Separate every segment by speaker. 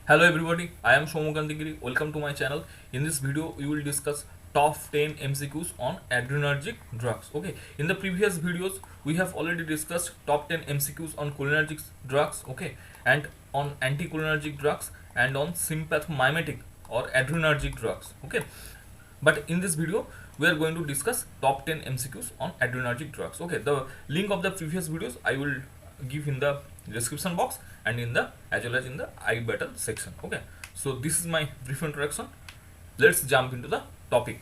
Speaker 1: Hello everybody, I am Shomukandagiri. Welcome to my channel. In this video, we will discuss top 10 MCQs on adrenergic drugs. Okay, in the previous videos, we have already discussed top 10 MCQs on cholinergic drugs, okay, and on anticholinergic drugs and on sympathomimetic or adrenergic drugs, okay. But in this video, we are going to discuss top 10 MCQs on adrenergic drugs. Okay, the link of the previous videos I will give in the description box and in the as well as in the I battle section. Okay, so this is my brief introduction. Let's jump into the topic.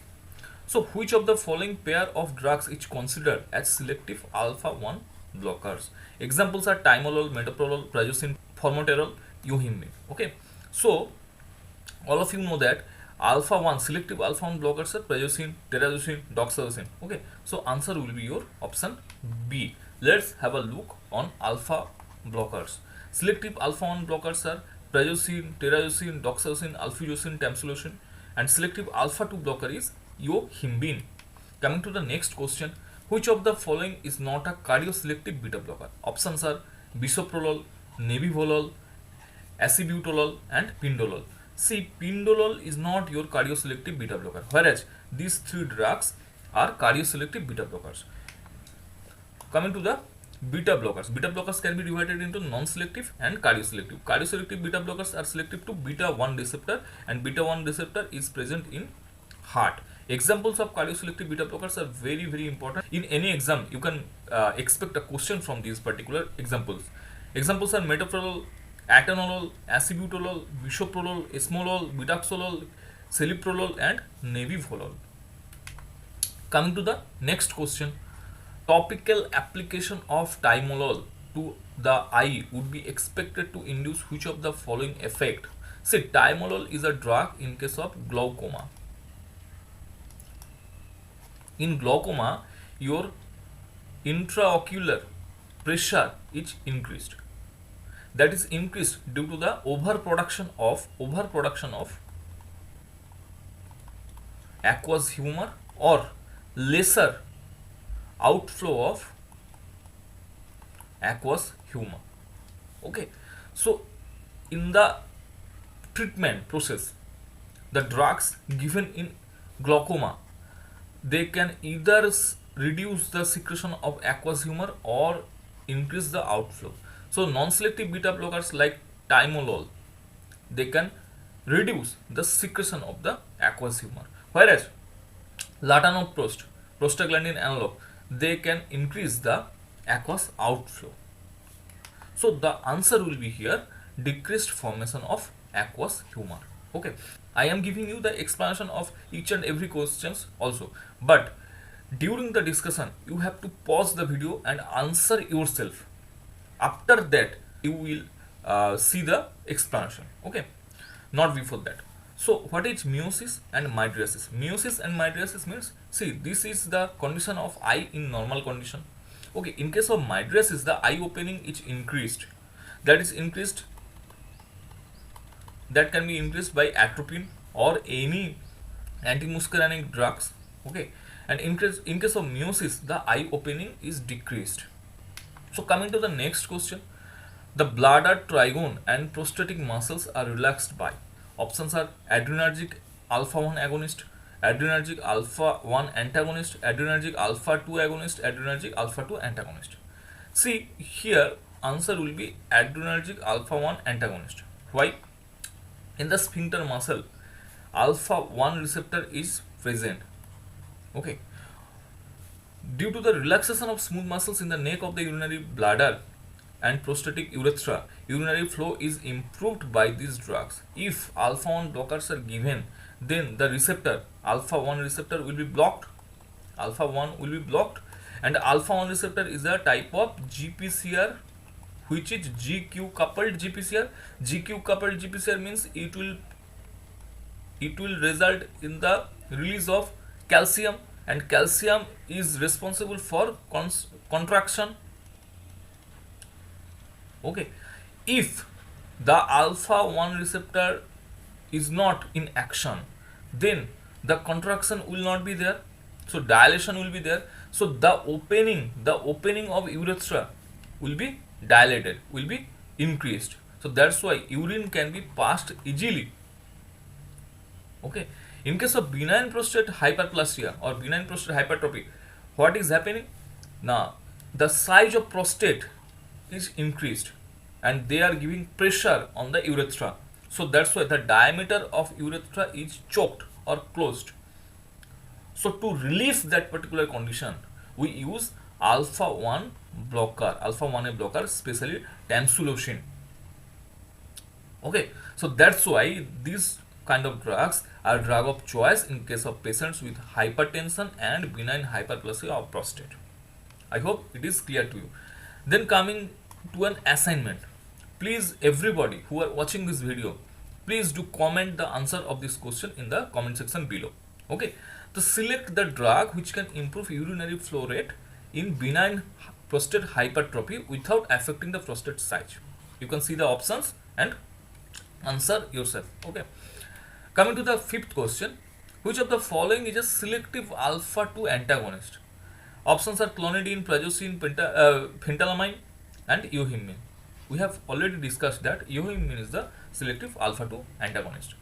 Speaker 1: So which of the following pair of drugs is considered as selective alpha 1 blockers? Examples are timolol, metoprolol, prazosin, formoterol, euhimbine. Okay, so all of you know that alpha 1 selective alpha 1 blockers are prazosin, terazosin, doxazosin. Okay, so answer will be your option B. Let's have a look on alpha blockers. Selective alpha 1 blockers are prazosin, terazosin, doxazosin, alfuzosin, tamsulosin, and selective alpha 2 blocker is euhimbine. Coming to the next question, which of the following is not a cardioselective beta blocker? Options are bisoprolol, nebivolol, acebutolol, and pindolol. See, pindolol is not your cardioselective beta blocker, whereas these three drugs are cardioselective beta blockers. Coming to the beta blockers can be divided into non-selective and cardioselective. Cardioselective beta blockers are selective to beta 1 receptor, and beta 1 receptor is present in heart. Examples of cardioselective beta blockers are very, very important. In any exam, you can expect a question from these particular examples. Examples are metoprolol, atenolol, acebutolol, bisoprolol, esmolol, butaxolol, celiprolol, and nebivolol. Coming to the next question, topical application of timolol to the eye would be expected to induce which of the following effect? See, timolol is a drug in case of glaucoma. In glaucoma, your intraocular pressure is increased. That is increased due to the overproduction of aqueous humor or lesser outflow of aqueous humor. Okay, so in the treatment process, the drugs given in glaucoma, they can either reduce the secretion of aqueous humor or increase the outflow. So non-selective beta blockers like timolol, they can reduce the secretion of the aqueous humor, whereas latanoprost, prostaglandin analog, they can increase the aqueous outflow. So the answer will be here decreased formation of aqueous humor. Okay, I am giving you the explanation of each and every questions also, but during the discussion you have to pause the video and answer yourself. After that you will see the explanation. Okay, not before that. So what is meiosis and mydriasis? Meiosis and mydriasis means, see, this is the condition of eye in normal condition. Okay, in case of mydriasis, the eye opening is increased. That is increased, that can be increased by atropine or any antimuscarinic drugs. Okay, and in case of meiosis, the eye opening is decreased. So coming to the next question, the bladder, trigone, and prostatic muscles are relaxed by. Options are adrenergic alpha 1 agonist, adrenergic alpha 1 antagonist, adrenergic alpha 2 agonist, adrenergic alpha 2 antagonist. See, here answer will be adrenergic alpha 1 antagonist. Why? In the sphincter muscle, alpha 1 receptor is present. Okay. Due to the relaxation of smooth muscles in the neck of the urinary bladder and prostatic urethra, urinary flow is improved by these drugs. If alpha 1 blockers are given, then the receptor, alpha 1 receptor, will be blocked. Alpha 1 will be blocked, and alpha 1 receptor is a type of GPCR, which is GQ coupled GPCR. GQ coupled GPCR means it will result in the release of calcium, and calcium is responsible for contraction. Okay, if the alpha 1 receptor is not in action, then the contraction will not be there, so dilation will be there. So the opening of urethra will be dilated, will be increased. So that's why urine can be passed easily. Okay. In case of benign prostate hyperplasia or benign prostate hypertrophy, what is happening? Now, the size of prostate is increased and they are giving pressure on the urethra. So that's why the diameter of urethra is choked or closed. So to relieve that particular condition, we use alpha 1 blocker, alpha 1A blocker, especially tamsulosin. Okay, so that's why these kind of drugs are drug of choice in case of patients with hypertension and benign hyperplasia of prostate. I hope it is clear to you. Then coming to an assignment. Please everybody who are watching this video, please do comment the answer of this question in the comment section below. Okay. To select the drug which can improve urinary flow rate in benign prostate hypertrophy without affecting the prostate size. You can see the options and answer yourself. Okay. Coming to the fifth question, which of the following is a selective alpha 2 antagonist? Options are clonidine, prazosin, phentylamine, and EIIMS. We have already discussed that EIIMS is the selective alpha 2 antagonist.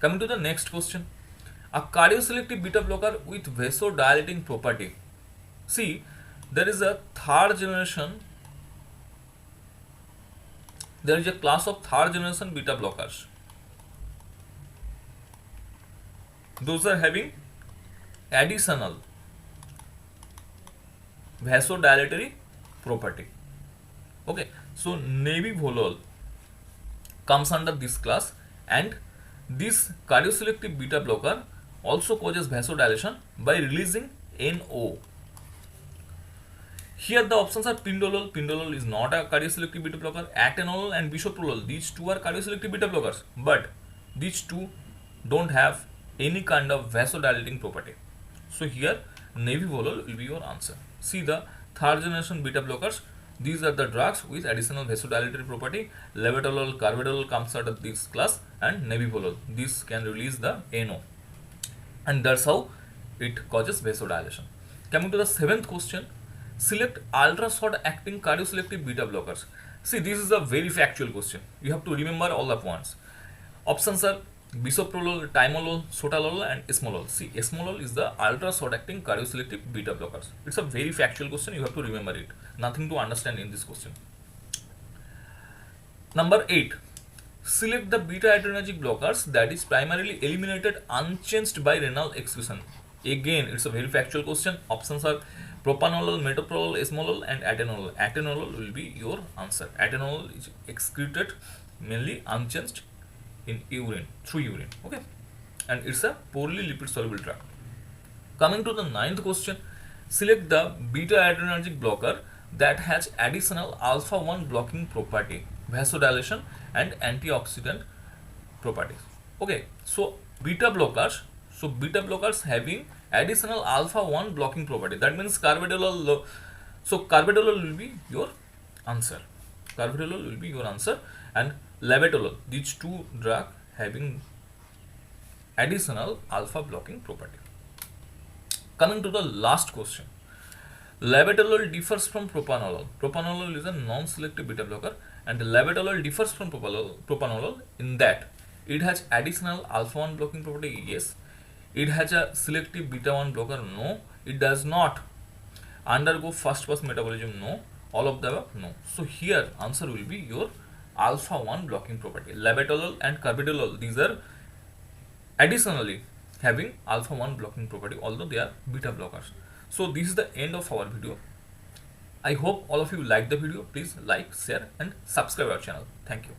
Speaker 1: Coming to the next question, a cardioselective beta blocker with vasodilating property. See, there is a third generation. There is a class of third generation beta blockers. Those are having additional vasodilatory property. Okay, so nebivolol comes under this class, and this cardioselective beta blocker also causes vasodilation by releasing NO. Here the options are pindolol. Pindolol is not a cardioselective beta blocker. Atenolol and bisoprolol, these two are cardioselective beta blockers, but these two don't have any kind of vasodilating property. So here nebivolol will be your answer. See the third generation beta blockers. These are the drugs with additional vasodilatory property. Labetalol, carvedilol comes out of this class, and nebivolol. This can release the NO, and that's how it causes vasodilation. Coming to the seventh question, select ultra short acting cardioselective beta blockers. See, this is a very factual question. You have to remember all at once. Options are bisoprolol, timolol, sotalol, and esmolol. See, esmolol is the ultra short acting cardioselective beta blockers. It's a very factual question. You have to remember it. Nothing to understand in this question. Number 8. Select the beta adrenergic blockers that is primarily eliminated unchanged by renal excretion. Again, it's a very factual question. Options are propanolol, metoprolol, esmolol, and atenolol. Atenolol will be your answer. Atenolol is excreted mainly unchanged in urine, through urine. Okay, and it's a poorly lipid soluble drug. Coming to the ninth question, select the beta adrenergic blocker that has additional alpha 1 blocking property, vasodilation, and antioxidant properties. Okay, so beta blockers having additional alpha 1 blocking property, that means carvedilol. So carvedilol will be your answer. Carvedilol will be your answer, and labetalol, these two drugs having additional alpha blocking property. Coming to the last question, labetalol differs from propanolol. Propanolol is a non-selective beta blocker, and labetalol differs from propanolol in that it has additional alpha 1 blocking property. Yes. It has a selective beta 1 blocker. No. It does not undergo first pass metabolism. No. All of the above. No. So here answer will be your alpha 1 blocking property. Labetalol and carvedilol, these are additionally having alpha 1 blocking property, although they are beta blockers. So this is the end of our video. I hope all of you like the video. Please like, share, and subscribe our channel. Thank you.